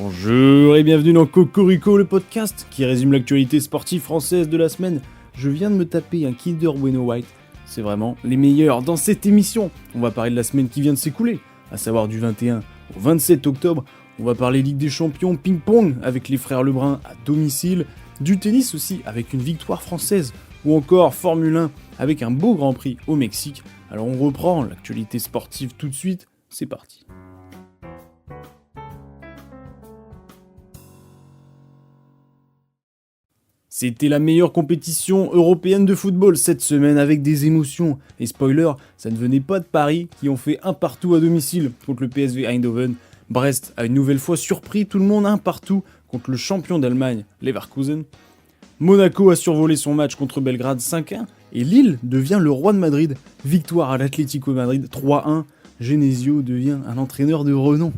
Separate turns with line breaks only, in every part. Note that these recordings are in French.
Bonjour et bienvenue dans Cocorico, le podcast qui résume l'actualité sportive française de la semaine. Je viens de me taper un Kinder Bueno White, c'est vraiment les meilleurs dans cette émission. On va parler de la semaine qui vient de s'écouler, à savoir du 21 au 27 octobre. On va parler Ligue des Champions ping-pong avec les frères Lebrun à domicile, du tennis aussi avec une victoire française, ou encore Formule 1 avec un beau Grand Prix au Mexique. Alors on reprend l'actualité sportive tout de suite, c'est parti. C'était la meilleure compétition européenne de football cette semaine avec des émotions. Et spoiler, ça ne venait pas de Paris qui ont fait un partout à domicile contre le PSV Eindhoven. Brest a une nouvelle fois surpris tout le monde un partout contre le champion d'Allemagne, Leverkusen. Monaco a survolé son match contre Belgrade 5-1 et Lille devient le roi de Madrid. Victoire à l'Atlético Madrid 3-1. Genesio devient un entraîneur de renom.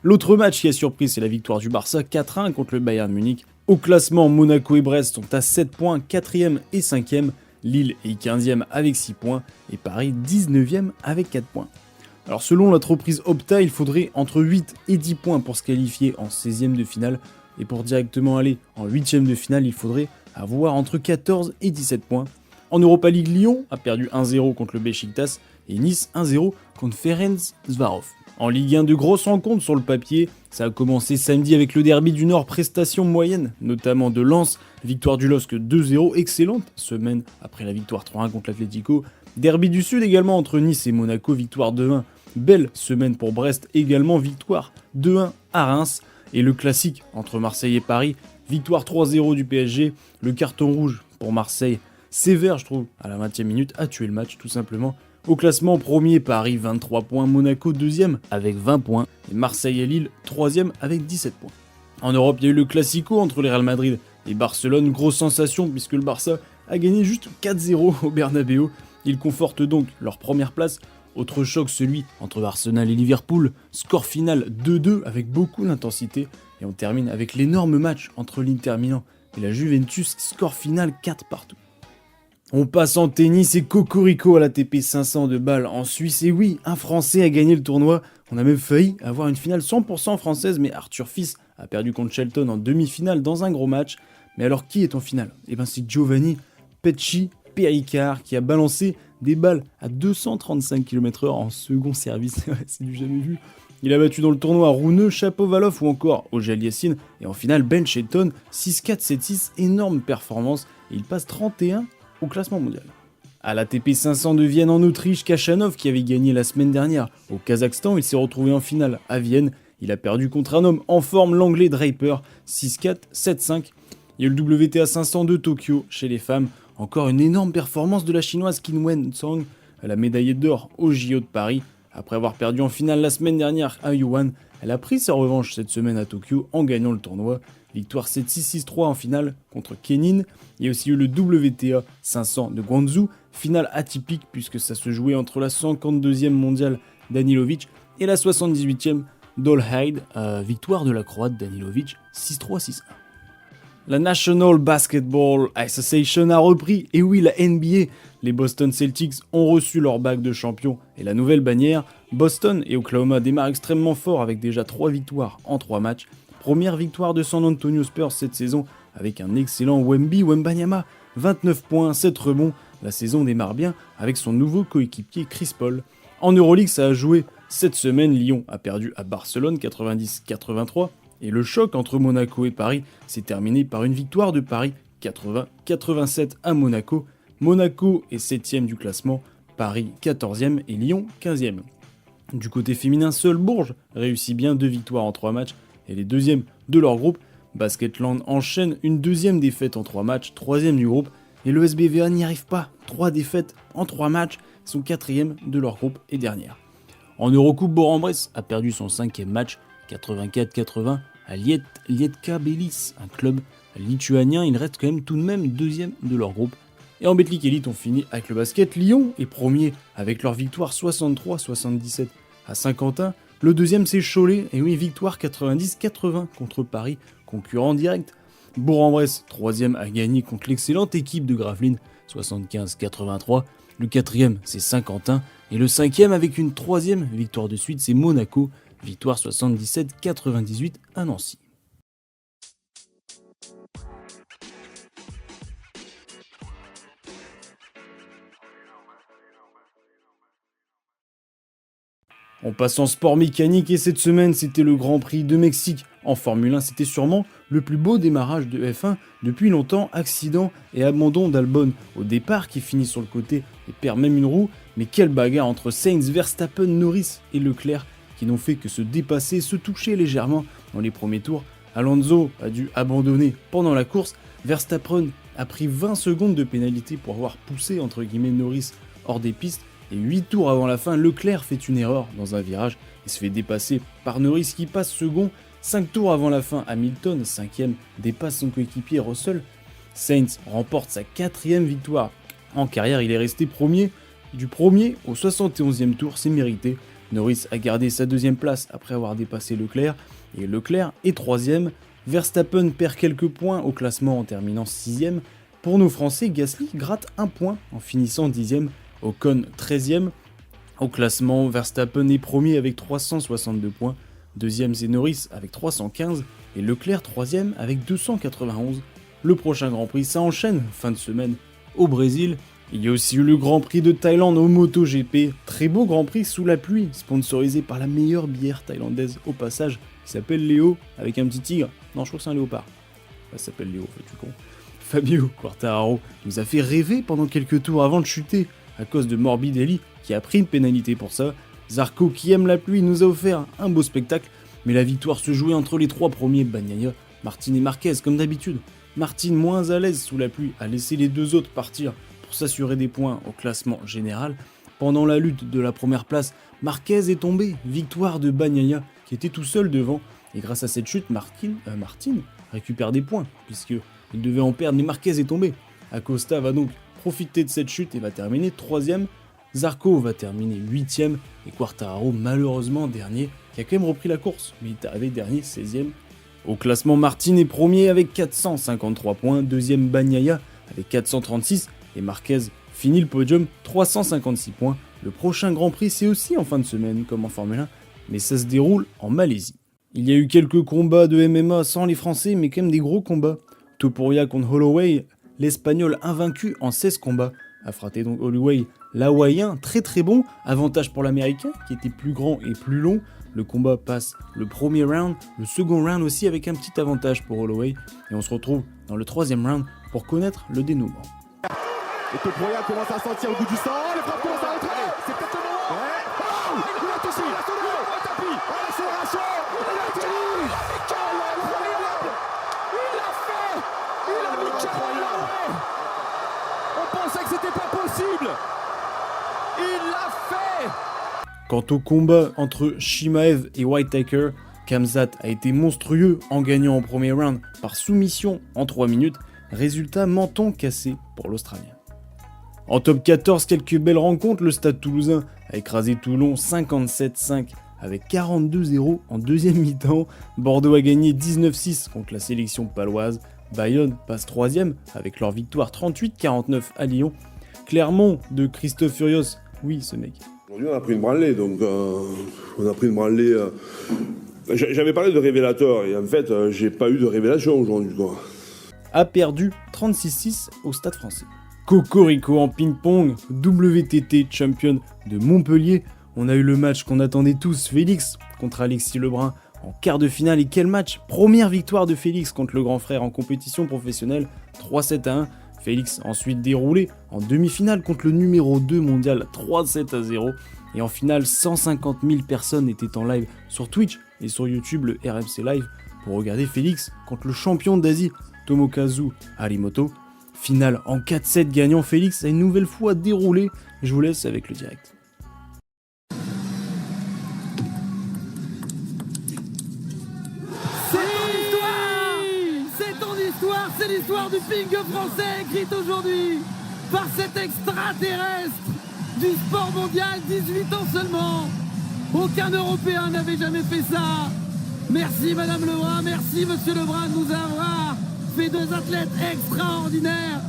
L'autre match qui a surpris, c'est la victoire du Barça 4-1 contre le Bayern Munich. Au classement, Monaco et Brest sont à 7 points, 4e et 5e. Lille est 15e avec 6 points et Paris 19e avec 4 points. Alors selon l'entreprise Opta, il faudrait entre 8 et 10 points pour se qualifier en 16e de finale. Et pour directement aller en 8e de finale, il faudrait avoir entre 14 et 17 points. En Europa League, Lyon a perdu 1-0 contre le Beşiktaş et Nice 1-0 contre Ferencváros. En Ligue 1, de grosses rencontres sur le papier. Ça a commencé samedi avec le derby du Nord, prestation moyenne, notamment de Lens, victoire du LOSC 2-0, excellente semaine après la victoire 3-1 contre l'Atlético. Derby du Sud également entre Nice et Monaco, victoire 2-1. Belle semaine pour Brest, également victoire 2-1 à Reims. Et le classique entre Marseille et Paris, victoire 3-0 du PSG. Le carton rouge pour Marseille, sévère je trouve, à la 20e minute, a tué le match tout simplement. Au classement, premier, Paris 23 points, Monaco 2e avec 20 points, et Marseille et Lille 3e avec 17 points. En Europe, il y a eu le Classico entre le Real Madrid et Barcelone, grosse sensation puisque le Barça a gagné juste 4-0 au Bernabéu. Ils confortent donc leur première place. Autre choc, celui entre Arsenal et Liverpool, score final 2-2 avec beaucoup d'intensité. Et on termine avec l'énorme match entre l'Inter Milan et la Juventus, score final 4 partout. On passe en tennis et Cocorico à l'ATP 500 de Bâle en Suisse. Et oui, un Français a gagné le tournoi. On a même failli avoir une finale 100% française, mais Arthur Fils a perdu contre Shelton en demi-finale dans un gros match. Mais alors qui est en finale ? Eh bien c'est Giovanni Pecci Pericard qui a balancé des balles à 235 km/h en second service. C'est du jamais vu. Il a battu dans le tournoi Rune, Shapovalov ou encore Auger-Aliassime. Et en finale, Ben Shelton, 6-4, 7-6, énorme performance. Et il passe 31 au classement mondial. À l'ATP 500 de Vienne en Autriche, Khachanov, qui avait gagné la semaine dernière au Kazakhstan, il s'est retrouvé en finale à Vienne. Il a perdu contre un homme en forme, l'anglais Draper, 6-4, 7-5. Il y a eu le WTA 500 de Tokyo chez les femmes. Encore une énorme performance de la chinoise Qin Wen Zhang. Elle a médaillé d'or au JO de Paris. Après avoir perdu en finale la semaine dernière à Yuan, elle a pris sa revanche cette semaine à Tokyo en gagnant le tournoi. Victoire 7-6, 6-3 en finale contre Kenin. Il y a aussi eu le WTA 500 de Guangzhou, finale atypique puisque ça se jouait entre la 52e mondiale Danilovic et la 78e Dolhaid. Victoire de la Croate Danilovic 6-3, 6-1. La National Basketball Association a repris, et oui, la NBA. Les Boston Celtics ont reçu leur bague de champion et la nouvelle bannière. Boston et Oklahoma démarrent extrêmement fort avec déjà 3 victoires en 3 matchs. Première victoire de San Antonio Spurs cette saison avec un excellent Wembanyama, 29 points, 7 rebonds. La saison démarre bien avec son nouveau coéquipier Chris Paul. En Euroleague, ça a joué cette semaine. Lyon a perdu à Barcelone 90-83. Et le choc entre Monaco et Paris s'est terminé par une victoire de Paris 80-87 à Monaco. Monaco est 7e du classement, Paris 14e et Lyon 15e. Du côté féminin, seul Bourges réussit bien 2 victoires en 3 matchs et les 2e de leur groupe. Basketland enchaîne une 2e défaite en 3 matchs, 3e du groupe. Et le SBVA n'y arrive pas, 3 défaites en 3 matchs, sont 4e de leur groupe et dernière. En Eurocoupe, Bourg-en-Bresse a perdu son 5e match, 84-80 à Lietkabelis, un club lituanien. Il reste quand même tout de même 2e de leur groupe. Et en Betclic Elite, on finit avec le basket. Lyon est premier avec leur victoire 63-77 à Saint-Quentin. Le 2e, c'est Cholet, et oui, victoire 90-80 contre Paris, concurrent direct. Bourg-en-Bresse, 3e, a gagné contre l'excellente équipe de Gravelines, 75-83. Le 4e, c'est Saint-Quentin. Et le 5e, avec une 3e victoire de suite, c'est Monaco, victoire 77-98 à Nancy. On passe en sport mécanique et cette semaine c'était le Grand Prix de Mexique. En Formule 1 c'était sûrement le plus beau démarrage de F1 depuis longtemps, accident et abandon d'Albon au départ qui finit sur le côté et perd même une roue, mais quelle bagarre entre Sainz, Verstappen, Norris et Leclerc qui n'ont fait que se dépasser, se toucher légèrement dans les premiers tours. Alonso a dû abandonner pendant la course, Verstappen a pris 20 secondes de pénalité pour avoir poussé entre guillemets Norris hors des pistes. Et 8 tours avant la fin, Leclerc fait une erreur dans un virage et se fait dépasser par Norris qui passe second. 5 tours avant la fin, Hamilton, 5ème, dépasse son coéquipier Russell. Sainz remporte sa 4ème victoire en carrière, il est resté premier. Du premier au 71e tour, c'est mérité. Norris a gardé sa 2ème place après avoir dépassé Leclerc. Et Leclerc est 3ème. Verstappen perd quelques points au classement en terminant 6ème. Pour nos Français, Gasly gratte 1 point en finissant 10ème. Ocon 13ème. Au classement, Verstappen est premier avec 362 points. 2ème c'est Norris avec 315 et Leclerc 3ème avec 291. Le prochain Grand Prix, ça enchaîne fin de semaine au Brésil. Il y a aussi eu le Grand Prix de Thaïlande au MotoGP. Très beau Grand Prix sous la pluie, sponsorisé par la meilleure bière thaïlandaise au passage, qui s'appelle Léo, avec un petit tigre. Non, je crois que c'est un léopard. Ça s'appelle Léo, fais-tu con. Fabio Quartararo nous a fait rêver pendant quelques tours avant de chuter à cause de Morbidelli qui a pris une pénalité pour ça. Zarco qui aime la pluie nous a offert un beau spectacle, mais la victoire se jouait entre les 3 premiers, Bagnaia, Martin et Marquez comme d'habitude. Martin moins à l'aise sous la pluie a laissé les 2 autres partir pour s'assurer des points au classement général. Pendant la lutte de la première place, Marquez est tombé, victoire de Bagnaia qui était tout seul devant, et grâce à cette chute, Martin récupère des points puisqu'il devait en perdre, mais Marquez est tombé. Acosta va donc profiter de cette chute et va terminer 3ème. Zarco va terminer 8ème et Quartararo malheureusement dernier, qui a quand même repris la course, mais il est arrivé dernier 16ème. Au classement, Martin est premier avec 453 points, 2ème Bagnaia avec 436 et Marquez finit le podium 356 points. Le prochain Grand Prix c'est aussi en fin de semaine comme en Formule 1, mais ça se déroule en Malaisie. Il y a eu quelques combats de MMA sans les Français, mais quand même des gros combats. Topuria contre Holloway, l'Espagnol invaincu en 16 combats, affronté donc Holloway, l'Hawaïen très très bon, avantage pour l'Américain qui était plus grand et plus long. Le combat passe le premier round, le second round aussi avec un petit avantage pour Holloway, et on se retrouve dans le 3ème round pour connaître le dénouement.
Et Topuria commence à sentir le goût du sang, les frappes commencent à rentrer, c'est peut-être le moment. Ouais. Oh, il a touché, il a sauvé, au tapis, à l'accélération, il a tenu. Quel incroyable. Il l'a fait. Il a mis incroyable. On pensait que c'était pas possible. Il l'a fait.
Quant au combat entre Chimaev et Whitaker, Khamzat a été monstrueux en gagnant en premier round par soumission en 3 minutes, résultat menton cassé pour l'Australien. En top 14, quelques belles rencontres, le Stade Toulousain a écrasé Toulon 57-5 avec 42-0 en 2ème mi-temps, Bordeaux a gagné 19-6 contre la sélection paloise, Bayonne passe 3ème avec leur victoire 38-49 à Lyon, Clermont de Christophe Furios, oui ce mec.
Aujourd'hui on a pris une branlée, donc on a pris une branlée... J'avais parlé de révélateur, et en fait j'ai pas eu de révélation aujourd'hui quoi.
A perdu 36-6 au Stade français. Cocorico en ping-pong, WTT champion de Montpellier. On a eu le match qu'on attendait tous, Félix contre Alexis Lebrun en quart de finale. Et quel match! Première victoire de Félix contre le grand frère en compétition professionnelle, 3-7-1. Félix ensuite déroulé en demi-finale contre le numéro 2 mondial, 3-7-0. Et en finale, 150 000 personnes étaient en live sur Twitch et sur YouTube, le RMC Live, pour regarder Félix contre le champion d'Asie, Tomokazu Harimoto. Finale en 4-7 gagnant, Félix a une nouvelle fois déroulé. Je vous laisse avec le direct.
C'est ton histoire, c'est l'histoire du ping français écrite aujourd'hui par cet extraterrestre du sport mondial, 18 ans seulement. Aucun Européen n'avait jamais fait ça. Merci Madame Lebrun, merci Monsieur Lebrun de nous avoir fait 2 athlètes extraordinaires.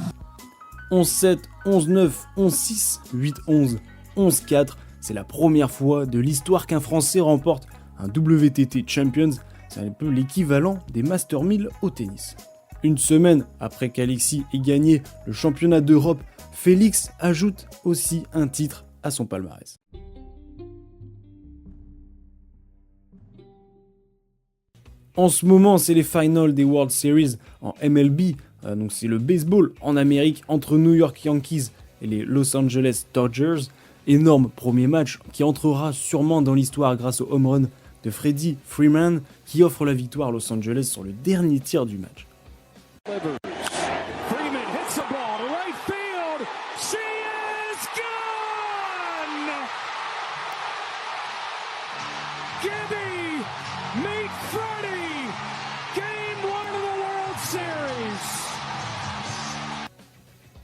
11-7, 11-9, 11-6, 8-11, 11-4. C'est la première fois de l'histoire qu'un Français remporte un WTT Champions. C'est un peu l'équivalent des Master 1000 au tennis. Une semaine après qu'Alexis ait gagné le championnat d'Europe, Félix ajoute aussi un titre à son palmarès. En ce moment, c'est les finals des World Series en MLB, donc c'est le baseball en Amérique entre New York Yankees et les Los Angeles Dodgers. Énorme premier match qui entrera sûrement dans l'histoire grâce au home run de Freddie Freeman qui offre la victoire à Los Angeles sur le dernier tir du match.
Freeman hits the ball to right field. She is gone! Gibby, meet Freddie. Game 1 of the World Series.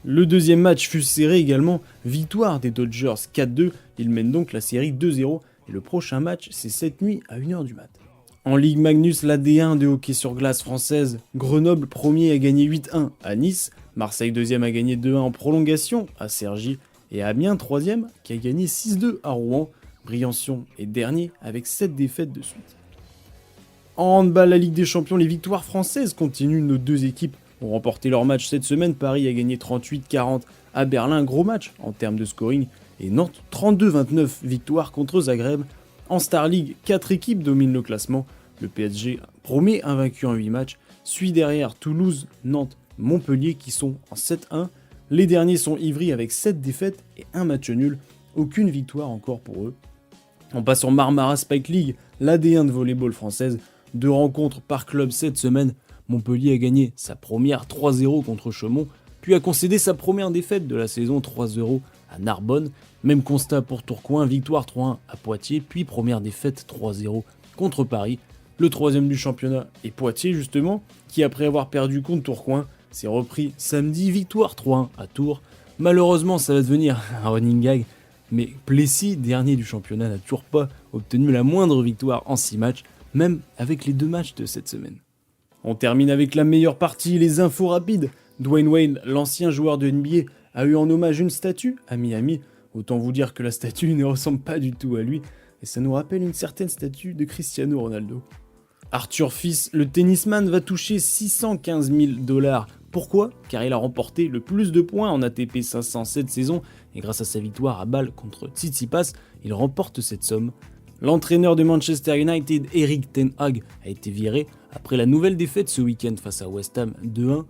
Le deuxième match fut serré également, victoire des Dodgers 4-2, ils mènent donc la série 2-0 et le prochain match c'est cette nuit à 1h du mat. En Ligue Magnus, la D1 de hockey sur glace française, Grenoble premier a gagné 8-1 à Nice, Marseille deuxième a gagné 2-1 en prolongation à Cergy et Amiens troisième qui a gagné 6-2 à Rouen, Briançon est dernier avec 7 défaites de suite. En handball, la Ligue des Champions, les victoires françaises continuent, nos deux équipes ont remporté leur match cette semaine, Paris a gagné 38-40 à Berlin, gros match en termes de scoring, et Nantes 32-29, victoire contre Zagreb. En Star League, 4 équipes dominent le classement, le PSG premier invaincu en 8 matchs, suit derrière Toulouse, Nantes, Montpellier qui sont en 7-1, les derniers sont Ivry avec 7 défaites et 1 match nul, aucune victoire encore pour eux. En passant Marmara Spike League, l'AD1 de volleyball française, 2 rencontres par club cette semaine, Montpellier a gagné sa première 3-0 contre Chaumont, puis a concédé sa première défaite de la saison 3-0 à Narbonne. Même constat pour Tourcoing, victoire 3-1 à Poitiers, puis première défaite 3-0 contre Paris. Le troisième du championnat est Poitiers justement, qui après avoir perdu contre Tourcoing, s'est repris samedi, victoire 3-1 à Tours. Malheureusement ça va devenir un running gag, mais Plessis, dernier du championnat, n'a toujours pas obtenu la moindre victoire en 6 matchs, même avec les 2 matchs de cette semaine. On termine avec la meilleure partie, les infos rapides. Dwayne Wade, l'ancien joueur de NBA, a eu en hommage une statue à Miami. Autant vous dire que la statue ne ressemble pas du tout à lui, et ça nous rappelle une certaine statue de Cristiano Ronaldo. Arthur Fils, le tennisman, va toucher 615 000 $. Pourquoi ? Car il a remporté le plus de points en ATP 500 cette saison, et grâce à sa victoire à Bâle contre Tsitsipas, il remporte cette somme. L'entraîneur de Manchester United, Erik ten Hag, a été viré après la nouvelle défaite ce week-end face à West Ham 2-1.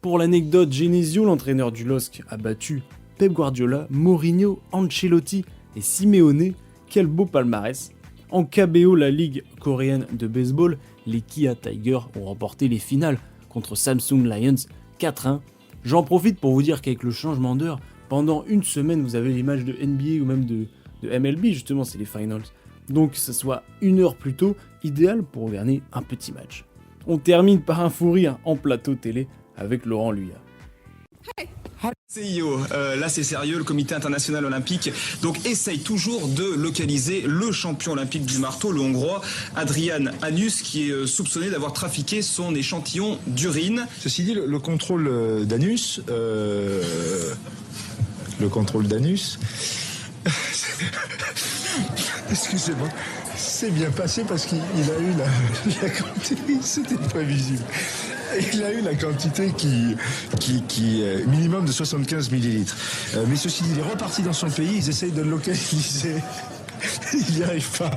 Pour l'anecdote, Genesio, l'entraîneur du LOSC, a battu Pep Guardiola, Mourinho, Ancelotti et Simeone. Quel beau palmarès. En KBO, la ligue coréenne de baseball, les Kia Tigers ont remporté les finales contre Samsung Lions 4-1. J'en profite pour vous dire qu'avec le changement d'heure, pendant une semaine, vous avez les matchs de NBA ou même de MLB, justement, c'est les finals. Donc que ce soit 1 heure plus tôt, idéal pour regarder un petit match. On termine par un fou rire en plateau télé avec Laurent Luyat.
CIO, là c'est sérieux, le comité international olympique donc essaye toujours de localiser le champion olympique du marteau, le hongrois Adrian Anus, qui est soupçonné d'avoir trafiqué son échantillon d'urine.
Ceci dit, le contrôle d'anus, excusez-moi, c'est bien passé parce qu'il a eu la quantité, c'était prévisible. Il a eu la quantité qui est minimum de 75 millilitres. Mais ceci dit, il est reparti dans son pays, ils essayent de le localiser. Il n'y arrive pas.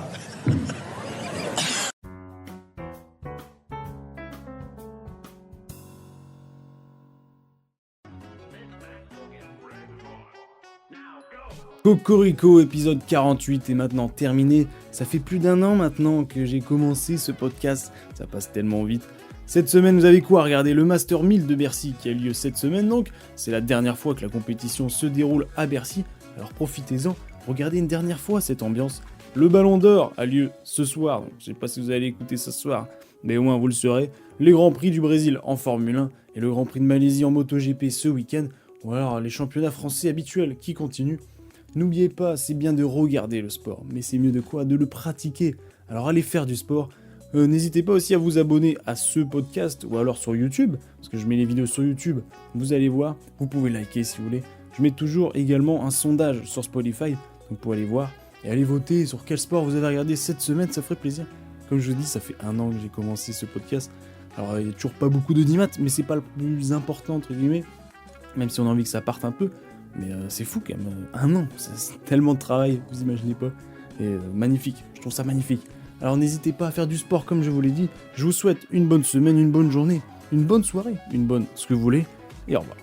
Cocorico, épisode 48 est maintenant terminé. Ça fait plus d'1 an maintenant que j'ai commencé ce podcast, ça passe tellement vite. Cette semaine, vous avez quoi à regarder? Le Master 1000 de Bercy qui a lieu cette semaine, donc c'est la dernière fois que la compétition se déroule à Bercy, alors profitez-en, regardez une dernière fois cette ambiance. Le Ballon d'Or a lieu ce soir, donc je sais pas si vous allez écouter ce soir, mais au moins vous le saurez. Les Grands Prix du Brésil en Formule 1 et le Grand Prix de Malaisie en MotoGP ce week-end, ou alors les championnats français habituels qui continuent. N'oubliez pas, c'est bien de regarder le sport, mais c'est mieux de quoi? De le pratiquer. Alors allez faire du sport. N'hésitez pas aussi à vous abonner à ce podcast ou alors sur YouTube, parce que je mets les vidéos sur YouTube, vous allez voir, vous pouvez liker si vous voulez. Je mets toujours également un sondage sur Spotify, donc vous pouvez aller voir et aller voter sur quel sport vous avez regardé cette semaine, ça ferait plaisir. Comme je vous dis, ça fait 1 an que j'ai commencé ce podcast, alors il n'y a toujours pas beaucoup d'audimat, mais c'est pas le plus important entre guillemets, même si on a envie que ça parte un peu, mais c'est fou quand même, 1 an, c'est tellement de travail, vous imaginez pas, et magnifique, je trouve ça magnifique. Alors n'hésitez pas à faire du sport comme je vous l'ai dit. Je vous souhaite une bonne semaine, une bonne journée, une bonne soirée, une bonne ce que vous voulez, et au revoir.